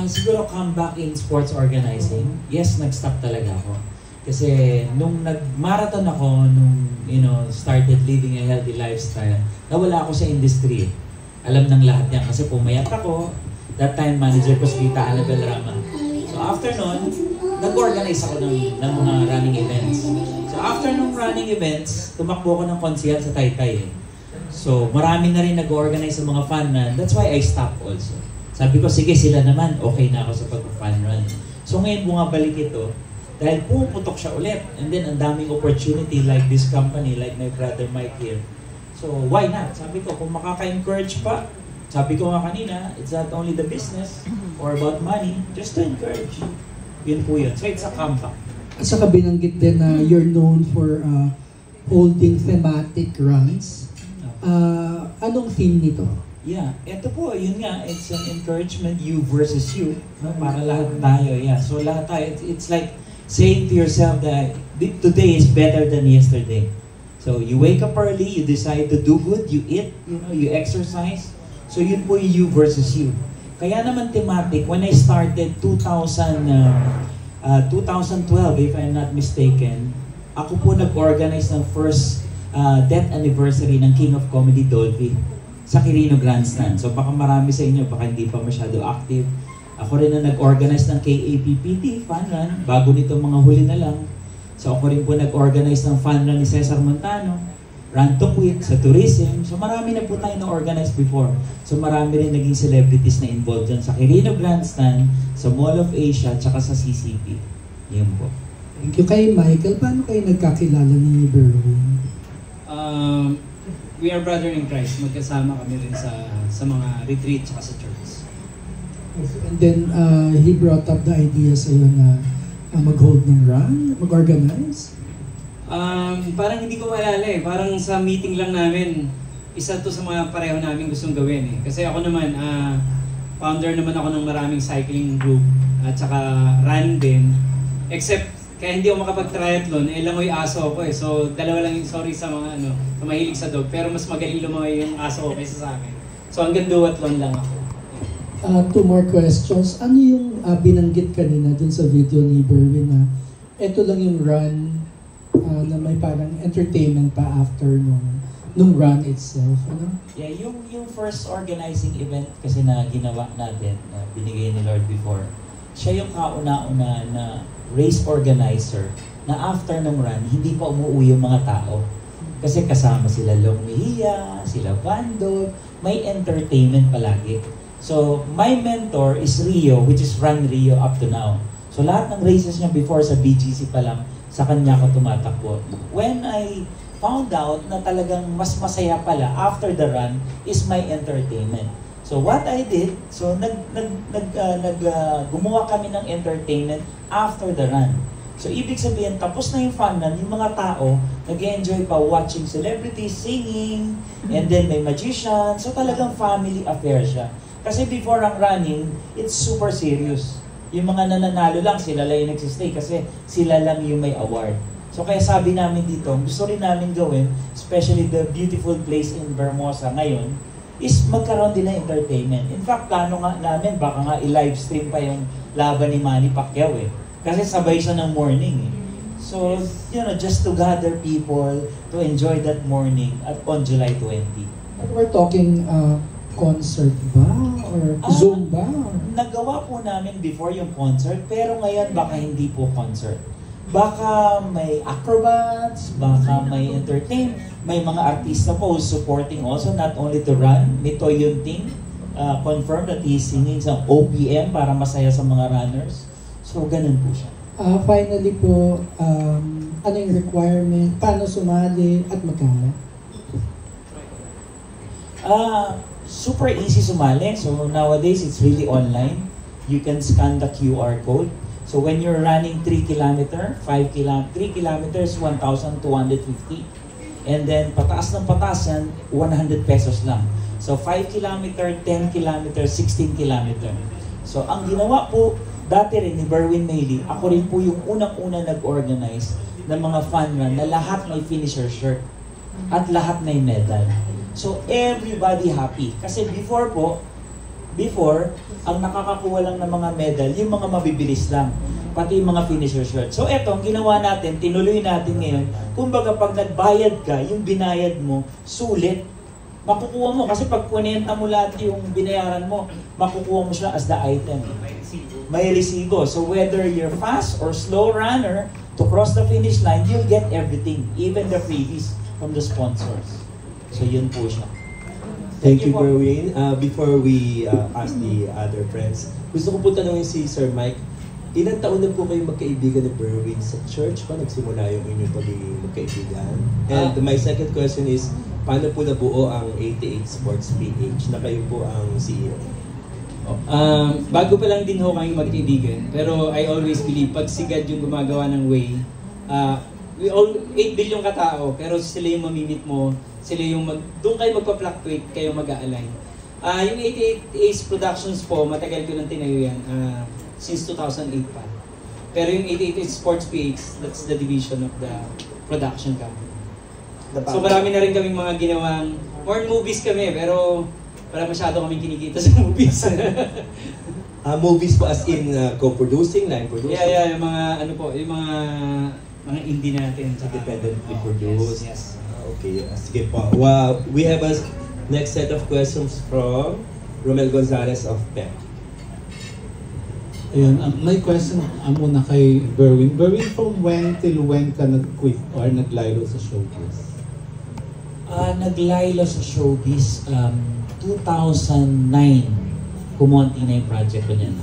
Siguro comeback in sports organizing. Yes, nag-stop talaga ako. Kasi nung nag-marathon ako, started living a healthy lifestyle, nawala ako sa industry. Alam ng lahat yan kasi pumayat ako. That time, manager ko si Tita Annabel Rama. So after nun, nag-organize ako ng mga running events. So after nung running events, tumakbo ako ng konsihal sa Taytay. So marami na rin nag-organize sa mga fun run. That's why I stopped also. Sabi ko, sige sila naman, okay na ako sa pag-fun run. So ngayon bumabalik ito, dahil pumuputok siya ulit. And then, ang daming opportunity like this company, like my brother Mike here. So, why not? Sabi ko, kung makaka-encourage pa, sabi ko nga kanina, it's not only the business or about money, just to encourage. Yun po yun. So, it's a comeback. At saka binanggit din na you're known for holding thematic runs. Anong theme nito? Yeah, ito po, yun nga, it's an encouragement, you versus you. No? Para lahat tayo, yeah. So, lahat tayo, it's like, saying to yourself that today is better than yesterday. So you wake up early, you decide to do good, you eat, you exercise. So yun po yung you versus you. Kaya naman thematic, when I started 2012, if I'm not mistaken, ako po nag-organize ng first death anniversary ng King of Comedy Dolphy sa Quirino Grandstand. So baka marami sa inyo, baka hindi pa masyado active. Ako rin na nag-organize ng KAPPT Fun Run, bago nito mga huli na lang. So ako rin po nag-organize ng Fun Run ni Cesar Montano, Run to Quit sa tourism. So marami na po tayo na-organize before. So marami rin naging celebrities na involved dyan sa Quirino Grandstand, sa Mall of Asia, tsaka sa CCP. Yun po. Thank you. Kay Michael, paano kayo nagkakilala ni Berwin? We are brother in Christ. Magkasama kami rin sa mga retreat tsaka sa church. And then, he brought up the idea sa'yo na mag-hold ng run, mag-organize? Parang hindi ko maalala eh. Parang sa meeting lang namin, isa to sa mga pareho namin gustong gawin eh. Kasi ako naman, founder naman ako ng maraming cycling group at saka running din. Except, kaya hindi ako makapag-triathlon, langoy aso ako eh. So, dalawa lang yung sorry sa mga sa mahilig sa dog. Pero mas magaling lumangoy yung aso ko kaysa sa akin. So, hanggang duathlon lang ako. Two more questions. Ano yung binanggit kanina dun sa video ni Berwin na ito lang yung run na may parang entertainment pa after nung run itself? Ano? Yeah, yung first organizing event kasi na ginawa natin, na binigay ni Lord before, siya yung kauna-una na race organizer na after ng run, hindi pa umuwi yung mga tao. Kasi kasama sila Long Mejia, sila Bando, may entertainment palagi. So, my mentor is Rio, which is Run Rio up to now. So, lahat ng races niya before sa BGC pa lang, sa kanya ako tumatakbo. When I found out na talagang mas masaya pala after the run is my entertainment. So, what I did, so gumawa kami ng entertainment after the run. So, ibig sabihin, tapos na yung fun run, yung mga tao, nag-enjoy pa watching celebrities singing, and then may magician. So, talagang family affair siya. Kasi before ang running, it's super serious. Yung mga nananalo lang, sila lang yung nagsistay kasi sila lang yung may award. So kaya sabi namin dito, gusto rin namin gawin, especially the beautiful place in Vermosa ngayon, is magkaroon din ng entertainment. In fact, plano nga namin, baka nga i-livestream pa yung laban ni Manny Pacquiao eh. Kasi sabay siya ng morning eh. So, just to gather people to enjoy that morning on July 20. We're talking concert ba? Or Zumba? Nagawa po namin before yung concert, pero ngayon baka hindi po concert. Baka may acrobats, baka may entertain, may mga artista po supporting also, not only to run. Nito yung team, confirmed that he's singing sa OPM para masaya sa mga runners. So, ganun po siya. Finally po, ano yung requirement? Paano sumali at magkano? Super easy sumali. So nowadays, it's really online. You can scan the QR code. So when you're running 3 kilometer, 3 kilometers, 1,250. And then pataas ng pataas yan, 100 pesos lang. So 5 kilometer, 10 kilometer, 16 kilometer. So ang ginawa po, dati rin ni Berwin Mayley, ako rin po yung unang-una nag-organize ng mga fun run na lahat may finisher shirt at lahat may medal. So everybody happy. Kasi before po, Before, ang nakakakuha lang ng mga medal, yung mga mabibilis lang. Pati yung mga finisher short. So eto, ang ginawa natin, tinuloy natin ngayon. Kumbaga pag nagbayad ka, yung binayad mo, sulit. Makukuha mo. Kasi pag kunenta mo lahat yung binayaran mo, makukuha mo siya as the item. May resibo. So whether you're fast or slow runner, to cross the finish line, you'll get everything. Even the freebies from the sponsors. So yun po siya. Thank you, Berwin. Before we ask the other friends, gusto ko po tanongin si Sir Mike, ilang taon na po kayo magkaibigan ni Berwin sa church pa? Nagsimula yung inyong pagiging magkaibigan? And my second question is, paano po nabuo ang 88 Sports PH na kayo po ang CEO? Bago pa lang din ho kayong magkaibigan, pero I always believe, pag si God yung gumagawa ng way, 8 billion katao, pero sila yung mamimit mo, sila yung doon kayo magpa-fluctuate, kayo mag-a-align. Yung 88 Ace Productions po, matagal ko nang tinayo yan, since 2008 pa. Pero yung 88 Ace Sports PH, that's the division of the production company. So marami na rin kaming mga ginawang, more movies kami, pero wala masyado kaming kinikita sa movies. Movies po as in co-producing, line producing? Yeah, yung mga ano po, yung mga indie natin. Independently produced? Yes. Okay, sige po. Well, we have a next set of questions from Romel Gonzalez of PEP. Ayun, may question muna kay Berwin. Berwin, from when till when ka nag-quit or naglaylo sa showbiz? Naglaylo sa showbiz, 2009, kumonti na yung project ko niyan.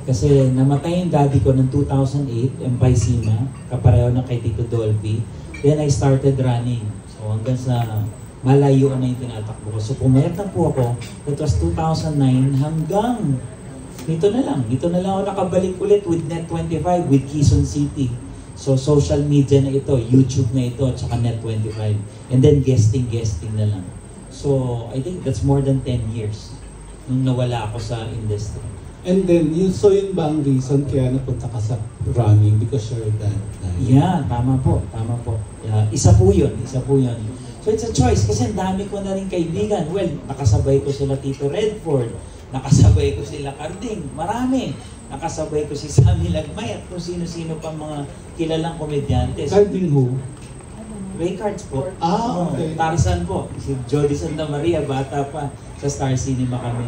Kasi namatay yung daddy ko ng 2008, emphysema, kapareho na kay Tito Dolphy. Then I started running. So hanggang sa malayuan na yung tinatakbo ko. So pumayat na po ako, that was 2009 hanggang dito na lang ako nakabalik ulit with Net25, with Quezon City. So social media na ito, YouTube na ito, tsaka Net25. And then guesting na lang. So, I think that's more than 10 years nung nawala ako sa industry. And then, yun ba ang reason kaya napunta ka sa running because you're that guy? Yeah, tama po. Isa po yun. So it's a choice kasi ang dami ko na rin kaibigan. Well, nakasabay ko sila Tito Redford, nakasabay ko sila Carding, marami. Nakasabay ko si Sammy Lagmay at kung sino-sino pa mga kilalang komedyante. Carding who? Ray Cards po. Okay. Tarzan po. Si Jody Santa Maria, bata pa. Sa Star Cinema kami.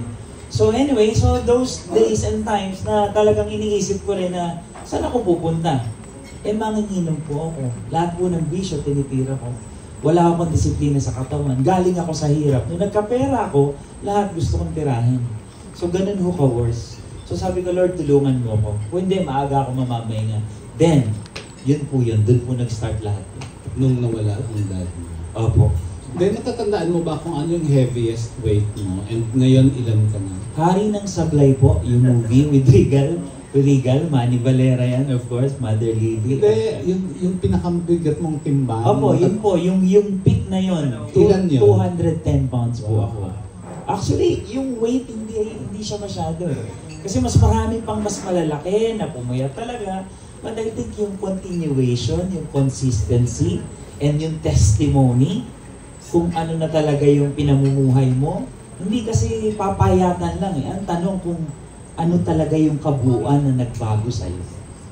So anyway, so those days and times na talagang iniisip ko rin na saan ako pupunta? Manginginom po ako. Lahat po ng bisyo, tinitira ko. Wala akong disiplina sa katawan. Galing ako sa hirap. Nung nagkapera ako, lahat gusto kong tirahin. So ganun ho ka-worse. So sabi ko, Lord, tulungan mo ako. Kung hindi, maaga ako mamamahinga. Then, yun. Doon po nag-start lahat. Nung nawala ang dad mo. Opo. Then, natatandaan mo ba kung ano yung heaviest weight mo? And ngayon, ilan ka na? Hari ng Sablay po, yung movie with Regal, Manny Valera yan, of course, Mother Lady. Hindi, yung pinakabigat mong timbang. Opo, yun po, yung peak na yun. Ilan yun? 210 pounds po ako. Actually, yung weight, hindi siya masyado. Kasi mas marami pang mas malalaki na pumuyat talaga. But I think yung continuation, yung consistency, and yung testimony, kung ano na talaga yung pinamumuhay mo, hindi kasi papayatan lang eh. Ang tanong kung ano talaga yung kabuuan na nagbago sa'yo.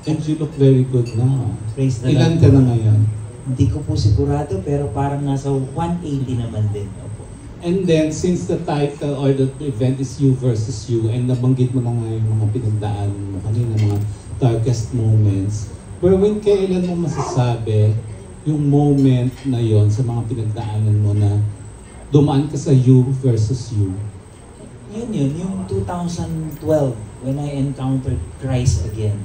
And you look very good now. Praise the Ilan Lord. ka na ngayon? Hindi ko po sigurado, pero parang nasa 180 naman din. Opo. And then, since the title or the event is you versus you, and nabanggit mo na nga yung mga pinagdaan mo kanina, mga darkest moments, Berwin, kailan mo masasabi yung moment na yon sa mga pinagdaanan mo na dumaan ka sa you versus you? Yun, yung 2012, when I encountered Christ again.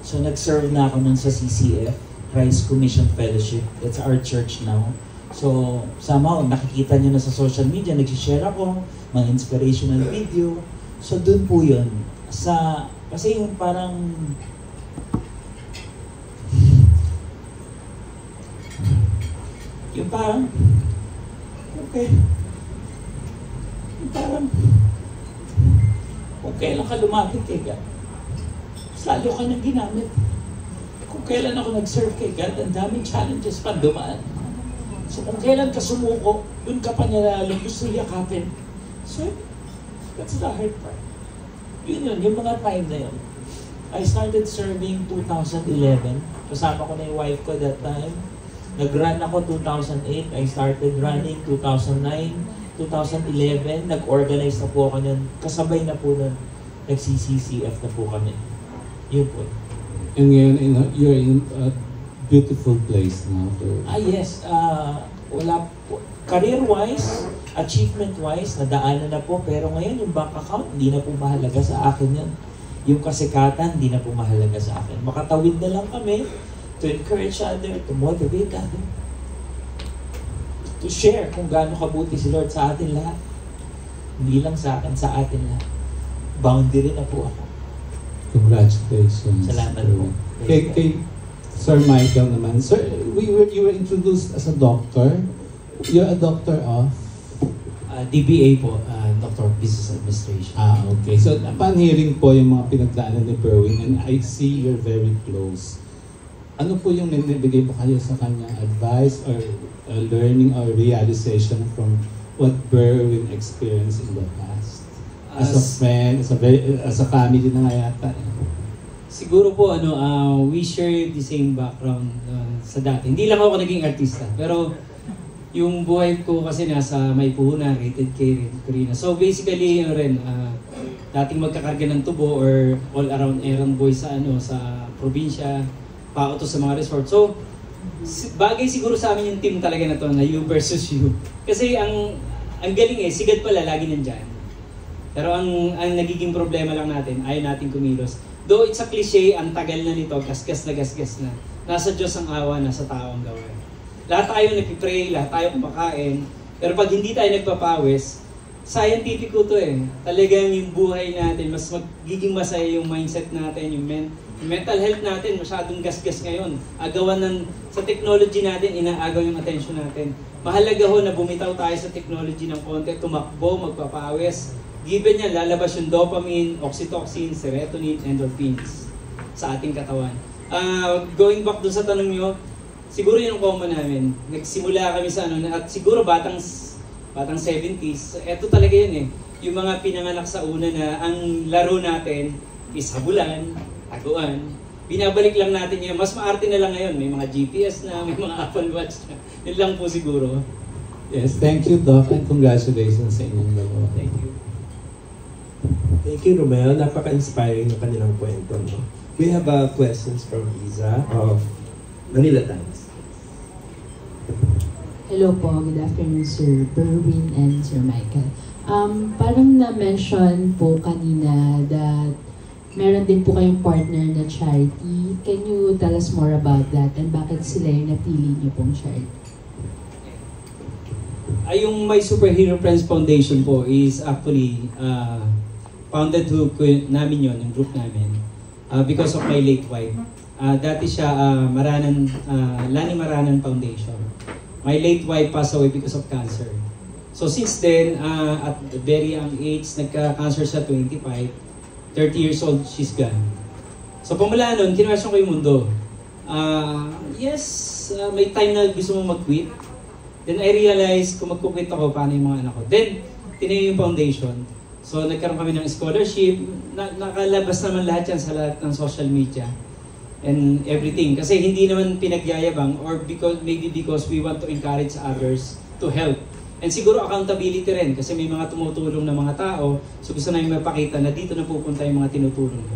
So nag-serve na ako nun sa CCF, Christ Commission Fellowship. That's our church now. So somehow, nakikita nyo na sa social media, nag-share ako, mga inspirational video. So dun po yun. Kasi yung parang okay. Yung parang kung kailan ka lumapit kay God, lalo ka nang ginamit. Kung kailan ako nag-serve kay God, ang daming challenges pa dumaan. So kung kailan ka sumuko, dun ka pa niya lalo gusto yakapin. So, that's the hard part. Yun, yung mga time na yun. I started serving 2011. Kasama ko na yung wife ko that time. Nag-run ako 2008. I started running 2009, 2011. Nag-organize na po ako nun. Kasabay na po nun. Nag-CCCF na po kami. Yun po. And ngayon, you're in a beautiful place now. Yes. Wala po. Career-wise, achievement-wise, nadaanan na po. Pero ngayon, yung bank account, hindi na po mahalaga sa akin yan. Yung kasikatan, hindi na po mahalaga sa akin. Makatawid na lang kami to encourage other, to motivate other, to share kung gaano kabuti si Lord sa atin lahat. Hindi lang sa akin, sa atin lahat. Boundary na po ako. Congratulations. Salamat po. Kay Sir Michael naman. Sir, you were introduced as a doctor. You're a doctor of? DBA po, Doctor of Business Administration. Okay. So, upon hearing po yung mga pinagdaanan ni Berwin, and I see you're very close. Ano po yung nabigay po kayo sa kanyang advice or learning or realization from what Berwin experienced in the past? As a friend, as a family na nga yata. Siguro po, we share the same background sa dati. Hindi lang ako naging artista, pero yung buhay ko kasi nasa may puhunan, rated K, rated Karina. So basically, dating magkakarga ng tubo or all around errand boy sa sa probinsya, pauto sa mga resort. So bagay siguro sa amin yung team talaga na to, na you versus you. Kasi ang galing sigat pala lagi nandyan. Pero ang nagiging problema lang natin, ayaw natin kumilos. Though it's a cliche, ang tagal na nito, gasgas na. Nasa Diyos ang awa, nasa tao ang gawa. Lahat tayo nagpipray, lahat tayo kumakain. Pero pag hindi tayo nagpapawis, scientific ko to Talagang yung buhay natin, mas magiging masaya yung mindset natin, yung mental health natin, masyadong gasgas ngayon. Agawan sa technology natin, inaagaw yung attention natin. Mahalaga ho na bumitaw tayo sa technology ng konti, tumakbo, magpapawis. Given yan, lalabas yung dopamine, oxytocin, serotonin, endorphins sa ating katawan. Going back dun sa tanong nyo, siguro yung common namin. Nagsimula kami sa at siguro batang 70s. Ito talaga yun Yung mga pinanganak sa una na ang laro natin is habulan, taguan. Binabalik lang natin yan. Mas maarte na lang ngayon. May mga GPS na, may mga Apple Watch na. Yun lang po siguro. Yes, thank you, Doc, and congratulations sa inyong dalawa. Thank you. Thank you, Romel. Napaka-inspiring ng kanilang kwento. No? We have questions from Iza of Manila Times. Hello po, good afternoon Sir Berwin and Sir Michael. Parang na-mention po kanina that meron din po kayong partner na charity. Can you tell us more about that and bakit sila yung napili niyo pong charity? Yung My Superhero Friends Foundation po is actually founded namin yon, yung group namin, because of my late wife. Dati siya Lani Maranan Foundation. My late wife passed away because of cancer. So since then, at a very young age, nagka-cancer siya 25, 30 years old, she's gone. So pamula nun, kinwestiyon ko yung mundo. May time na gusto mo mag-quit. Then I realized kung mag-quit ako, paano yung mga anak ko. Then, tinayo yung foundation. So nagkaroon kami ng scholarship, nakalabas naman lahat yan sa lahat ng social media and everything. Kasi hindi naman pinagyayabang or maybe because we want to encourage others to help. And siguro accountability rin kasi may mga tumutulong na mga tao, so gusto namin mapakita na dito na pupunta yung mga tinutulong.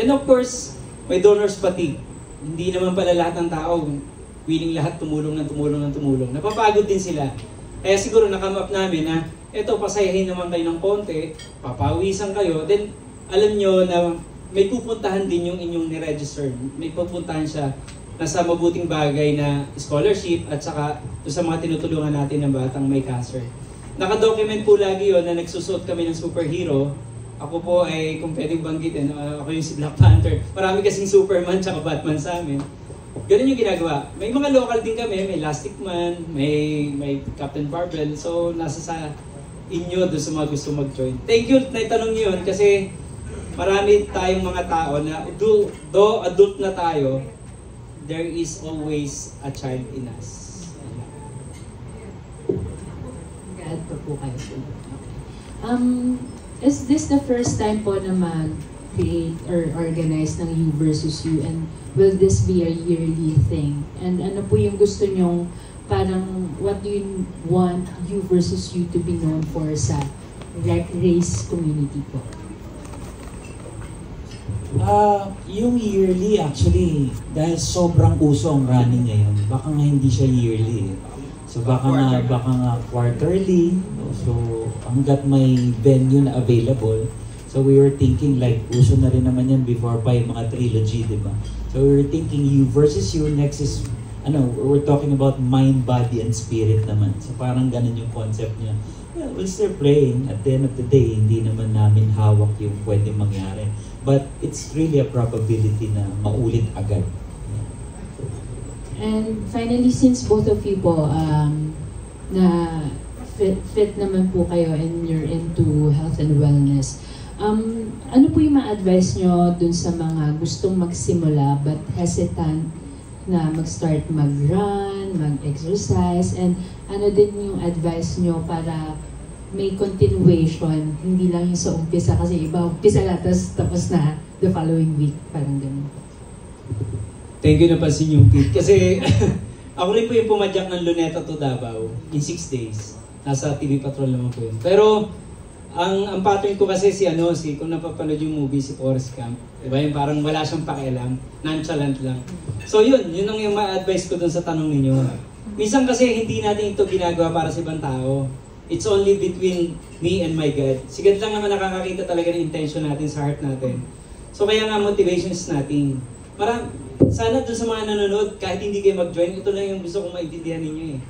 Then of course, may donors fatigue. Hindi naman pala lahat ng tao willing lahat tumulong. Napapagod din sila. Kaya siguro nakamap namin na eto, pasayahin naman kayo ng konti, papawisan kayo, then alam nyo na may pupuntahan din yung inyong ni-register. May pupuntahan siya na sa mabuting bagay na scholarship at saka sa mga tinutulungan natin ng batang may cancer. Naka-document po lagi yon na nagsusuot kami ng superhero. Ako po ay, kung pwedeng banggitin, ako yung si Black Panther. Marami kasing Superman tsaka Batman sa amin. Ganun yung ginagawa. May mga local din kami, may Elastic Man, may Captain Barbell. So, nasa sa inyo doon sa mga gusto mag-join. Thank you na itanong niyo yun kasi marami tayong mga tao na though adult na tayo, there is always a child in us. God pa po kayo. is this the first time po na mag-create or organize ng You versus You, and will this be a yearly thing? And ano po yung gusto nyong parang what do you want You versus You to be known for sa race community po? Yung yearly actually, dahil sobrang uso ang running ngayon, baka nga hindi siya yearly. So baka nga quarterly. So hanggat may venue na available. So we were thinking like, uso na rin naman yan before pa yung mga trilogy, di ba? So we were thinking You versus You, next is, we're talking about mind, body, and spirit naman. So parang ganun yung concept niya. Yeah, we'll still praying. At the end of the day, hindi naman namin hawak yung pwede mangyari. But it's really a probability na maulit agad. And finally, since both of you po na fit naman po kayo and you're into health and wellness, ano po yung ma-advise nyo dun sa mga gustong magsimula but hesitant na mag-start mag-run, mag-exercise, and ano din yung advice nyo para may continuation, hindi lang yung sa umpisa, kasi iba umpisa lang tapos na the following week, parang ganun. Thank you na pansin yung Pete. Kasi ako rin po yung pumadyak ng Luneta to Davao in 6 days. Nasa TV Patrol naman po yun. Pero ang pattern ko kasi kung napapanood yung movie, si Forrest Gump, diba, yung parang wala siyang pakialam, nonchalant lang. So yun ang yung ma-advise ko dun sa tanong ninyo. Minsan kasi hindi natin ito ginagawa para sa ibang tao. It's only between me and my God. Si God lang naman nakakakita talaga ng intention natin sa heart natin. So kaya nga motivations natin. Sana dun sa mga nanonood, kahit hindi kayo mag-join, ito lang yung gusto kong maintindihan ninyo eh.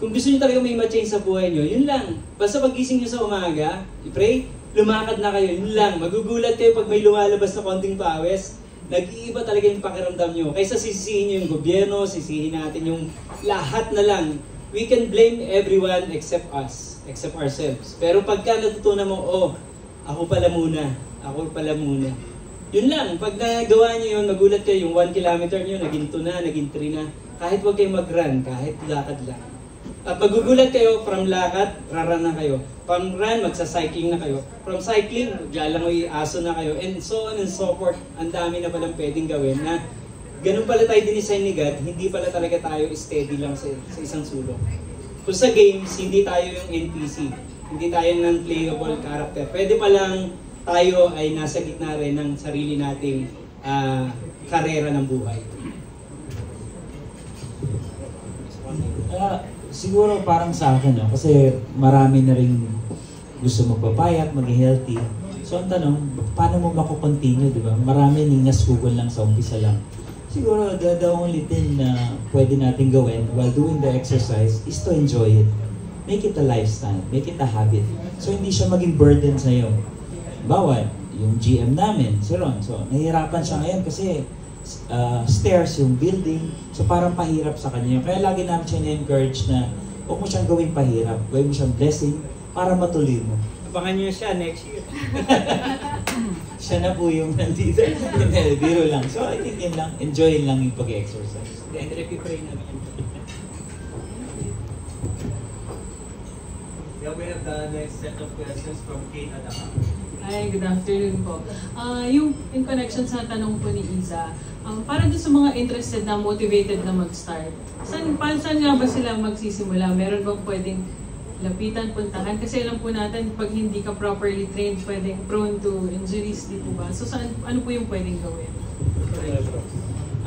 Kung gusto nyo talaga may ma-change sa buhay nyo, yun lang. Basta pagising nyo sa umaga, i-pray, lumakad na kayo, yun lang. Magugulat kayo pag may lumalabas na konting pawis. Nag-iiba talaga yung pakiramdam nyo. Kaysa sisihin nyo yung gobyerno, sisihin natin yung lahat na lang. We can blame everyone except us, except ourselves. Pero pagka natutunan mo, ako pala muna. Yun lang, pag nagawa nyo yun, magulat kayo, yung 1 kilometer nyo, naging 2 na, naging 3 na. Kahit wag kayo mag-run, kahit lakad lang. At magugulat kayo, from lakad, run na kayo. From run, magsa-cycling na kayo. From cycling, maglalangoy aso na kayo. And so on and so forth. Ang dami na palang pwedeng gawin na ganun pala tayo dinisign ni God, hindi pala talaga tayo steady lang sa isang sulok. Kung sa games, hindi tayo yung NPC. Hindi tayo non-playable character. Pwede palang tayo ay nasa gitna rin ng sarili nating karera ng buhay. Siguro parang sa akin, kasi marami na rin gusto magpapayat, maging healthy. So ang tanong, paano mo mako-continue, di ba? Marami ningasugol lang sa umpisa lang. Siguro the only thing na pwede natin gawin while doing the exercise is to enjoy it. Make it a lifestyle, make it a habit. So hindi siya maging burden sa'yo. Bawal, yung GM namin, si Ron, so nahihirapan siya ngayon kasi stairs yung building, so parang pahirap sa kanya. Kaya lagi namin siya na-encourage na huwag mo siyang gawing pahirap, gawin mo siyang blessing para matuloy mo. Abangan niyo siya next year. Siya na po yung nandito. Biro lang. So I think yun lang, enjoy lang yung pag-exercise. Then repipray namin. Yeah, we have the next set of questions from Kate Adama. Hi, good afternoon po. Yung in connection sa tanong po ni Iza, para doon sa mga interested na motivated na mag-start, saan nga ba sila magsisimula? Meron bang pwedeng lapitan, puntahan? Kasi alam po natin, pag hindi ka properly trained, pwedeng prone to injuries, di po ba? So ano po yung pwedeng gawin?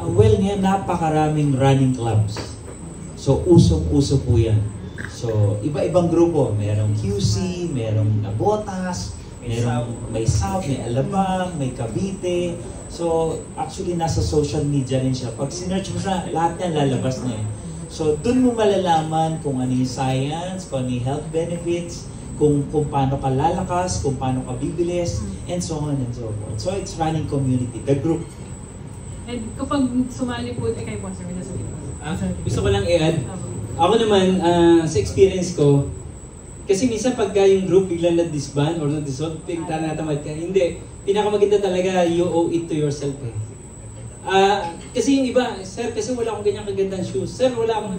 Well, ngayon napakaraming running clubs. So usong-uso po yan. So iba-ibang grupo. Merong QC, merong Nabotas, may South, may Alabang, may Cavite. So actually nasa social media rin siya. Pag sinearch mo siya, lahat yan lalabas na eh. So dun mo malalaman kung ano yung science, kung ano yung health benefits, kung paano ka lalakas, kung paano ka bibilis, and so on and so forth. So it's running community, the group. And kapag sumali po, kayo po, sir, Gusto ko lang i-add. Ako naman, sa experience ko, kasi minsan pagka yung group biglang na-disband or na-dissolve, tinatamad ka. Hindi. Pinakamaganda talaga, you owe it to yourself eh. Kasi yung iba, sir, kasi wala akong ganyang kagandang shoes. Sir, wala akong...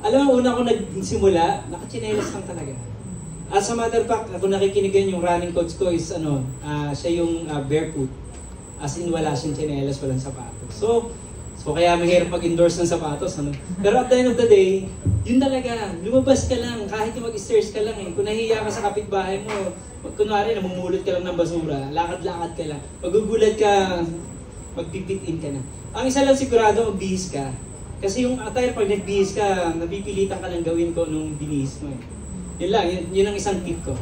Alam mo, una ako nagsimula, nakachinelas lang talaga. As a matter of fact, kung nakikinigan yung running coach ko is siya yung barefoot. As in wala siyang tsinelas, walang sapatos. So kaya mahirap mag-endorse ng sapatos. Pero at the end of the day, yun talaga, lumabas ka lang, kahit yung mag-stairs ka lang eh. Kung nahiya ka sa kapitbahay mo, kunwari namumulot ka lang ng basura, lakad-lakad ka lang, magugulat ka, magpipit-in ka na. Ang isa lang sigurado, magbihis ka. Kasi yung attire, pag nagbihis ka, napipilitan ka lang gawin ko nung binihis mo eh. Yun lang, yun ang isang tip ko.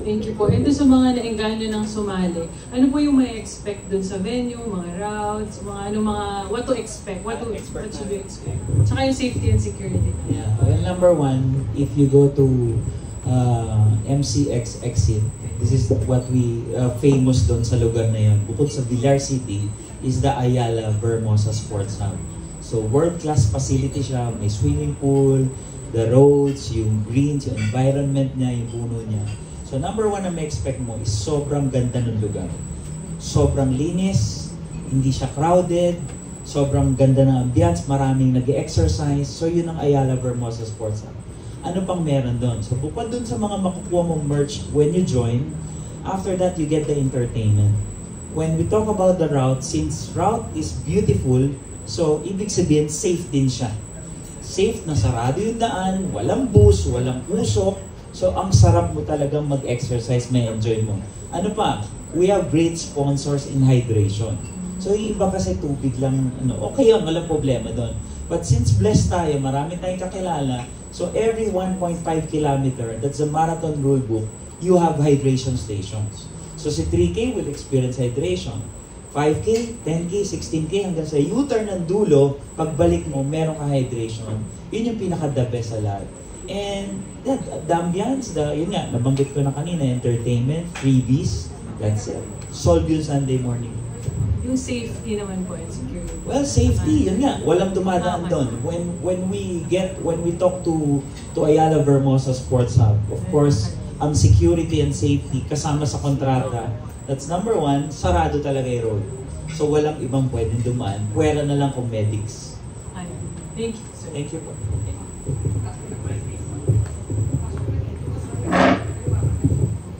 Thank you po. And doon sa mga naengganyo ng sumali, ano po yung may expect doon sa venue, mga routes, what to expect, what should you expect? Tsaka yung safety and security. Yeah. Well, number one, if you go to MCX exit, this is what we famous doon sa lugar na yun. Bukod sa Villar City, is the Ayala Vermosa Sports Hub. So world-class facility siya, may swimming pool, the roads, yung greens, yung environment niya, yung puno niya. So number one na may expect mo is sobrang ganda ng lugar. Sobrang linis, hindi siya crowded, sobrang ganda ng ambience, maraming nag-exercise. So yun ang Ayala Vermosa Sports Hub. Ano pang meron doon? So bukod doon sa mga makukuha mong merch when you join, after that you get the entertainment. When we talk about the route, since route is beautiful, so ibig sabihin safe din siya. Safe na sarado yung daan, walang bus, walang usok. So, ang sarap mo talagang mag-exercise, may enjoy mo. Ano pa? We have great sponsors in hydration. So, yung iba kasi tubig lang, okay yun, walang problema doon. But since blessed tayo, marami tayong kakilala, so every 1.5 kilometer, that's the marathon rule book, you have hydration stations. So, si 3K will experience hydration. 5K, 10K, 16K, hanggang sa U-turn ng dulo, pagbalik mo, meron ka hydration. Yun yung pinaka-the best sa lahat. And the ambience, yun nga, nabanggit ko na kanina, entertainment, freebies, that's it. Solve yun Sunday morning. Yung safety naman po and security. Well, safety, yun nga, walang dumadaan doon. When we talk to Ayala Vermosa Sports Hub, of course, ang security and safety kasama sa kontrata, that's number one, sarado talaga yung road. So walang ibang pwedeng dumaan, pwera na lang kung medics. Thank you, sir. Thank you po.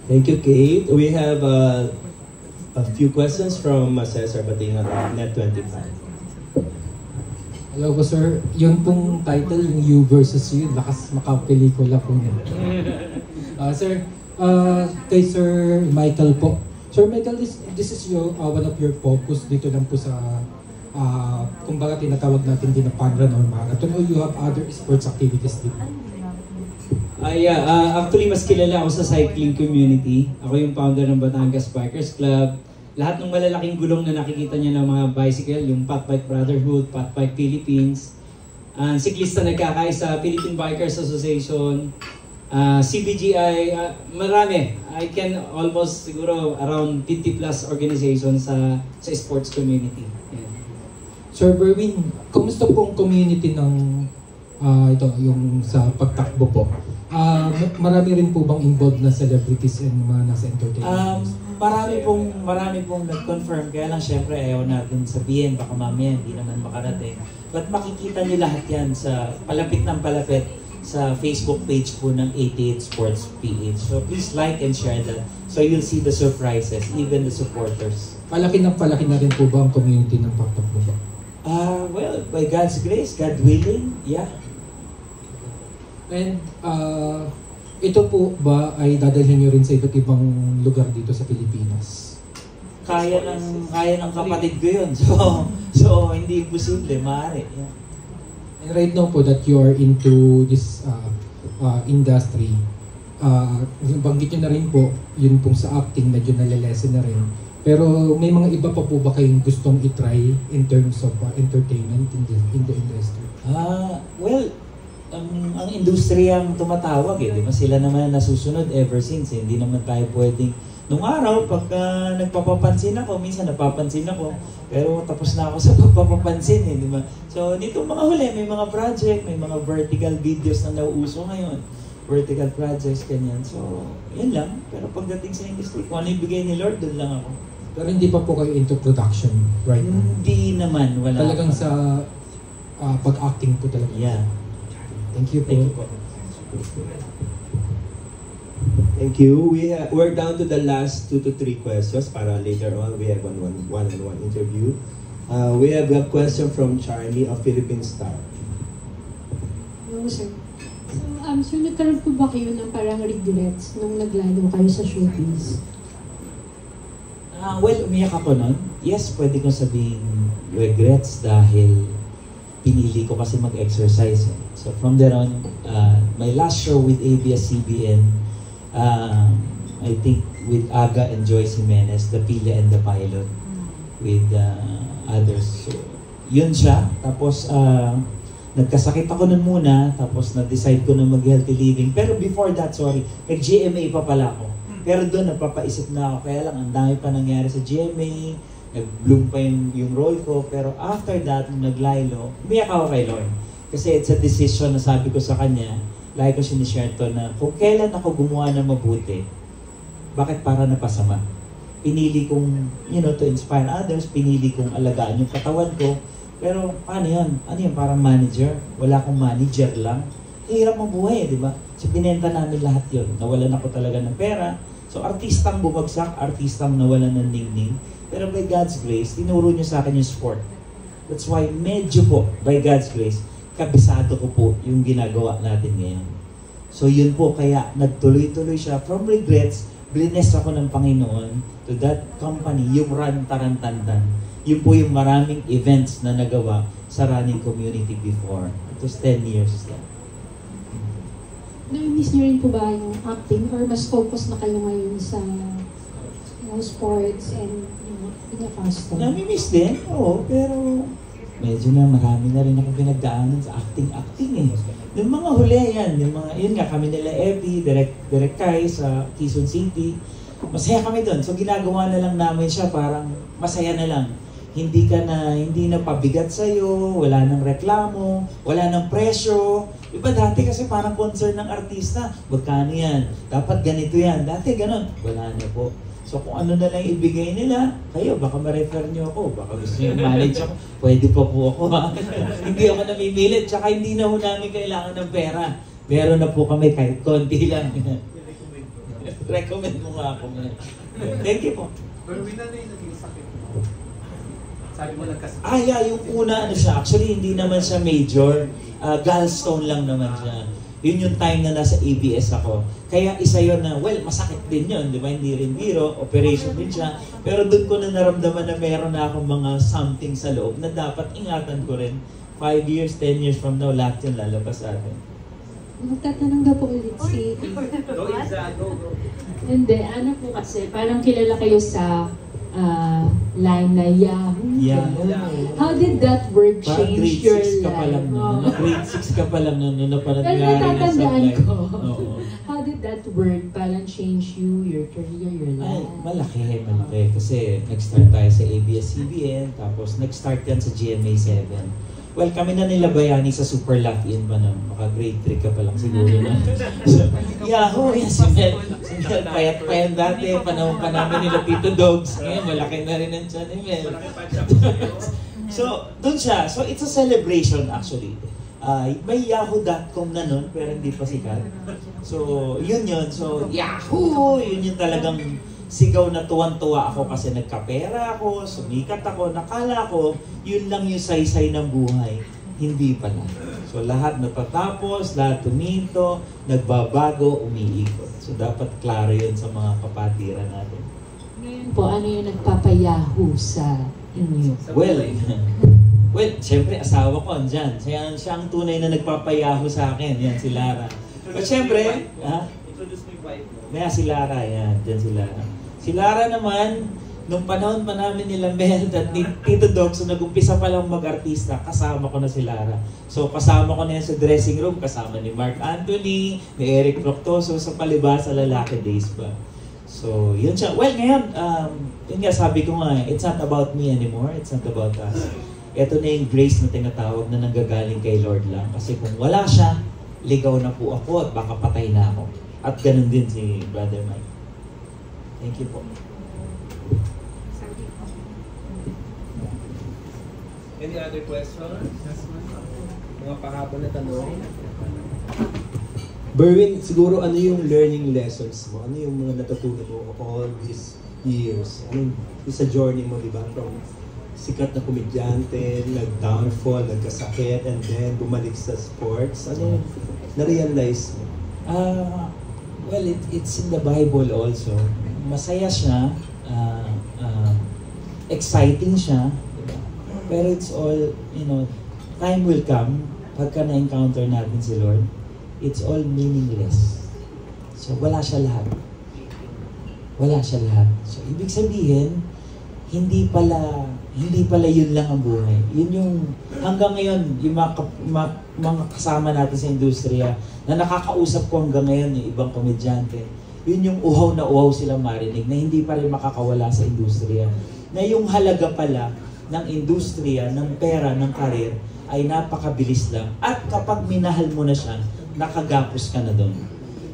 Thank you, Kate. We have a few questions from Cesar Batingan of Net25. Hello po sir, yun pong title, yung You versus You, lakas makapelikula po niya. Sir, kay Sir Michael po. Sir Michael, this is your one of your focus dito lang po sa kumbaga tinatawag natin din na panrun or marathon, or you have other sports activities din? Actually mas kilala ako sa cycling community. Ako yung founder ng Batangas Bikers Club. Lahat ng malalaking gulong na nakikita niyo ng mga bicycle, yung Pat Bike Brotherhood, Pat Bike Philippines, ang siklista nagkakaisa, Philippine Bikers Association, CBGI, marami. I can almost siguro around 50 plus organizations sa sports community. Yeah. Sir Berwin, kumusta pong community ng ito, yung sa pagtakbo po? Marami rin po bang involved na celebrities and mga nasa entertainment? Marami pong nag-confirm, kaya lang syempre ayaw natin sabihin, baka mamaya hindi naman makarating. But makikita niyo lahat yan sa palapit ng palapit sa Facebook page po ng 88 Sports PH. So please like and share that so you'll see the surprises, even the supporters. Palaki na rin po ba ang community ng pagtakbo ba? Well, by God's grace, God willing, yeah. And ito po ba ay dadalhin nyo rin sa iba't ibang lugar dito sa Pilipinas? Kaya ng kapatid ko yun. So hindi imposible, maaari. Yeah. And right now po that you are into this industry, banggit nyo na rin po, yun pong sa acting, medyo nalalesen na rin. Pero may mga iba pa po ba kayong gustong itry in terms of entertainment in the industry? Well, ang industriyang tumatawag di ba? Sila naman nasusunod ever since. Hindi naman tayo pwedeng. Nung araw, pagka nagpapapansin ako, minsan napapansin ako, pero tapos na ako sa pagpapapansin di ba? So, dito mga huli, may mga project, may mga vertical videos na nauuso ngayon. Vertical projects, ganyan. So, yun lang. Pero pagdating sa industry, kung ano yung bigay ni Lord, doon lang ako. Pero hindi pa po kayo into production right now? Hindi naman, wala. Talagang sa pag-acting po talaga? Yeah. Thank you po. Thank you po. Thank you. We're down to the last 2 to 3 questions para later on we have one-on-one interview. We have a question from Charlie of Philippine Star. Hello, sir. So, nagkaroon po ba kayo ng parang regrets nung naglalo kayo sa showbiz? Well, umiyak ako nun. Yes, pwede kong sabihin regrets dahil pinili ko kasi mag-exercise. So from there on, my last show with ABS-CBN, I think with Aga and Joyce Jimenez, The Pila and the Pilot, with others. So, yun siya. Tapos, nagkasakit ako nun muna, tapos na-decide ko na mag-healthy living. Pero before that, nag-GMA pa pala ako. Pero doon, napapaisip na ako. Kaya lang, ang dami pa nangyari sa GMA, nag-bloom pa yung role ko. Pero after that, nung nag-Lilo, umiyak ako kay Lord. Kasi it's a decision na sabi ko sa kanya, lagi ko sinishare to na kung kailan ako gumawa na mabuti, bakit para napasama? Pinili kong, to inspire others, pinili kong alagaan yung katawan ko. Pero paano yan? Ano yan? Parang manager? Wala akong manager lang. Hirap mabuhay, di ba? So binenta namin lahat yun. Nawalan ako talaga ng pera. So artistang bumagsak, artistang nawalan ng ningning. Pero by God's grace, tinuro niyo sa akin yung sport. That's why medyo po, by God's grace, kabisado ko po yung ginagawa natin ngayon. So yun po, kaya nagtuloy-tuloy siya. From regrets, bless ako ng Panginoon to that company, yung Run Tarantandan. Yun po yung maraming events na nagawa sa running community before. It was 10 years na. Na-miss niyo rin po ba yung acting or mas focus na kayo ngayon sa sports and pinapasok? Nami-miss din, oo, pero medyo na marami na rin ako pinagdaanan sa acting eh. Yung mga huli yun nga kami nila Evie, Direct Kai sa Quezon City. Masaya kami doon. So ginagawa na lang namin siya parang masaya na lang. Hindi na pabigat sa'yo, wala nang reklamo, wala nang presyo. Iba dati kasi parang concern ng artista, magkano yan? Dapat ganito yan. Dati ganun. Wala na po. So kung ano na lang ibigay nila, kayo, baka ma-refer nyo ako, baka gusto nyo manage ako, pwede pa po ako ha. Hindi ako namimilit, tsaka hindi na ho namin kailangan ng pera. Meron na po kami kahit konti lang. Recommend mo nga ako. Thank you po. Pero na yung naging sakit mo. Sabi mo nagkasakit. Yung una siya. Actually, hindi naman siya major. Gallstone lang naman siya. Yun yung time na nasa ABS ako. Kaya isa yun na, masakit din yun, di ba? Hindi rin biro, operation din siya. Pero doon ko na naramdaman na meron na akong mga something sa loob na dapat ingatan ko rin. 5 years, 10 years from now, lahat yun lalabas sa atin. Magtatanong daw po ulit si... Go. Hindi, ano po kasi, parang kilala kayo sa line na Yahoo. How did that word change your life? Grade 6 ka pa lang nun, Pero natatandaan ko. How did that word parang change you, your career, your life? Malaki. Kasi nag-start tayo sa ABS-CBN, tapos nag-start yan sa GMA 7. Well, kami na nila Bayani sa Super Lucky in ba nun? Maka grade 3 ka pa lang siguro na. Yahoo! Yan si Mel. Payat pa yan dati. Panahon pa namin nila Tito Dogs. Ngayon, malaki na rin ang tiyan ni Mel. So, dun siya. So, it's a celebration actually. May yahoo.com na nun, pero hindi pa sikat. So, yun. So, Yahoo! Yun yung talagang sigaw na tuwan-tuwa ako kasi nagkapera ako, sumikat ako, nakala ko, yun lang yung saysay ng buhay. Hindi pala. So lahat natatapos, lahat tumito, nagbabago, umiikot. So dapat klaro yun sa mga kapatiran natin. Ngayon po, ano yung nagpapayahu sa inyo? Well, syempre asawa ko andyan. Siya ang tunay na nagpapayahu sa akin. Yan si Lara. But syempre, Introduce mo yung wife mo. Kaya si Lara, yan. Diyan si Lara. Si Lara naman, nung panahon pa namin nila Mel at Tito Dog, so nag-umpisa pa lang mag-artista, kasama ko na si Lara. So kasama ko na yan sa dressing room, kasama ni Mark Anthony, ni Eric Proctoso, sa palibasa Lalaki Days pa. So yun siya. Well, ngayon, yun nga sabi ko nga, it's not about me anymore, it's not about us. Ito na yung grace na tinatawag na nanggagaling kay Lord lang. Kasi kung wala siya, ligaw na po ako at baka patay na ako. At ganun din si Brother Mike. Thank you po. Any other questions? Mga pahabol na tanong? Berwin, siguro ano yung learning lessons mo? Ano yung mga natutunan mo all these years? Ano yung sa journey mo, di ba? From sikat na komedyante, nag-downfall, nagkasakit, and then bumalik sa sports. Ano yung na-realize mo? Well, it's in the Bible also. Masaya siya, exciting siya, pero it's all, time will come, pagka na-encounter natin si Lord, it's all meaningless. So, wala siya lahat. Wala siya lahat. So, ibig sabihin, hindi pala yun lang ang buhay. Yun yung, hanggang ngayon, yung mga kasama natin sa industriya, na nakakausap ko hanggang ngayon, yung ibang komedyante, yun yung uhaw na uhaw silang marinig, na hindi pa rin makakawala sa industriya. Na yung halaga pala ng industriya, ng pera, ng karir, ay napakabilis lang. At kapag minahal mo na siya, nakagapos ka na doon.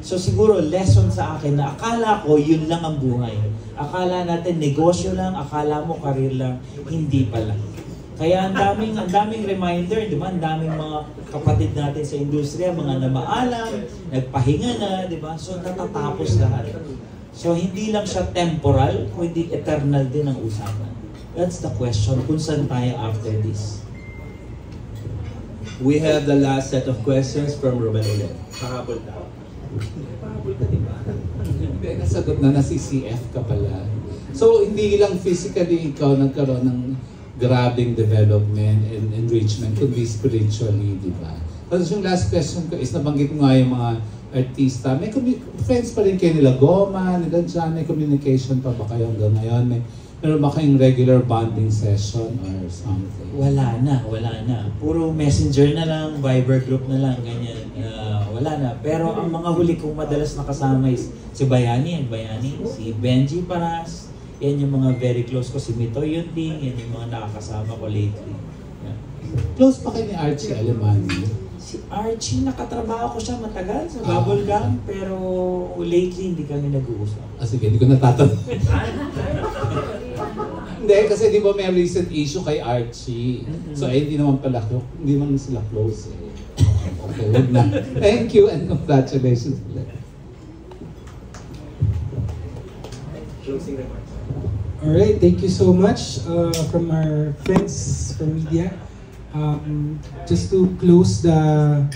So siguro lesson sa akin na akala ko yun lang ang buhay. Akala natin negosyo lang, akala mo karir lang, hindi pala. Kaya ang daming reminder, di ba? Ang daming mga kapatid natin sa industriya, mga namaalam, nagpahinga na, di ba? So natatapos lahat. So hindi lang siya temporal, kundi eternal din ang usapan. That's the question, kung saan tayo after this. We have the last set of questions from Ruben ulit. Pahabol daw. Pahabol ka, diba? Hindi, nasagot na CCF ka pala. So, hindi lang physically ikaw nagkaroon ng grabing development and enrichment, kundi spiritually, di ba? Kasi yung last question ko is, nabanggit mo nga yung mga artista. May friends pa rin kayo nila Goma, nila Jan, may communication pa ba kayo hanggang ngayon? Meron ba kayong regular bonding session or something? Wala na. Puro messenger na lang, Viber group na lang, ganyan. Wala na. Pero ang mga huli kong madalas nakasama is si Bayani, si Benji Paras, yan yung mga very close ko, si Mito Yunding, yan yung mga nakakasama ko lately. Yeah. Close pa kayo ni Archie Alemani? Si Archie, nakatrabaho ko siya matagal sa Bubblegum, pero lately hindi kami nag-uusap. Sige, hindi ko natatanong. Hindi, kasi di ba may recent issue kay Archie. So, hindi naman sila close eh. Okay, wag na. Thank you and congratulations. Closing remarks. Alright, thank you so much from our friends from media. Just to close the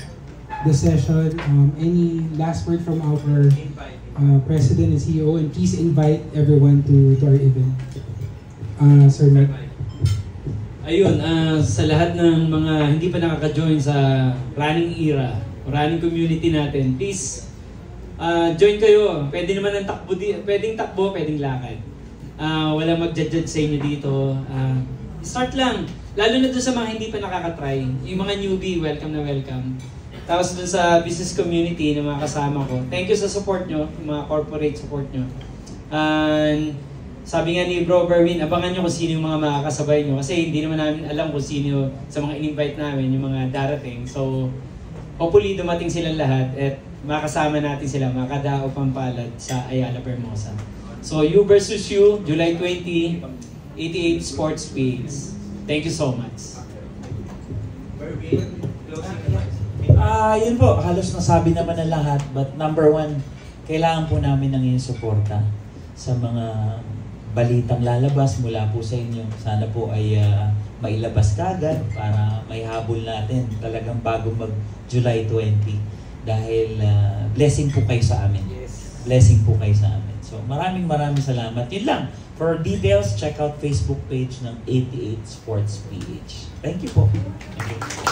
session, any last word from our President and CEO, and please invite everyone to our event. Sir Mike. Ayun, sa lahat ng mga hindi pa nakaka-join sa running era, running community natin, please join kayo. Pwede naman ang takbo, pwedeng takbo, pwedeng lakad. Wala mag-judge sa inyo dito. Start lang. Lalo na doon sa mga hindi pa nakaka-try. Yung mga newbie, welcome na welcome. Tapos doon sa business community na mga kasama ko, thank you sa support nyo, yung mga corporate support nyo. And sabi nga ni Bro Berwin, abangan nyo kung sino yung mga makakasabay nyo. Kasi hindi naman namin alam kung sino sa mga in-invite namin, yung mga darating. So, hopefully dumating silang lahat at makasama natin sila, makadao pampalad sa Ayala Vermosa. So, You versus You, July 20, 88 Sports Page. Thank you so much. Yun po, halos nasabi naman na lahat. But number one, kailangan po namin ng iyong suporta sa mga balitang lalabas mula po sa inyo. Sana po ay mailabas kagad para may habol natin talagang bago mag-July 20. Dahil blessing po kayo sa amin. Blessing po kayo sa amin. So maraming salamat. Yun lang. For details, check out Facebook page ng 88 Sports PH. Thank you po. Thank you.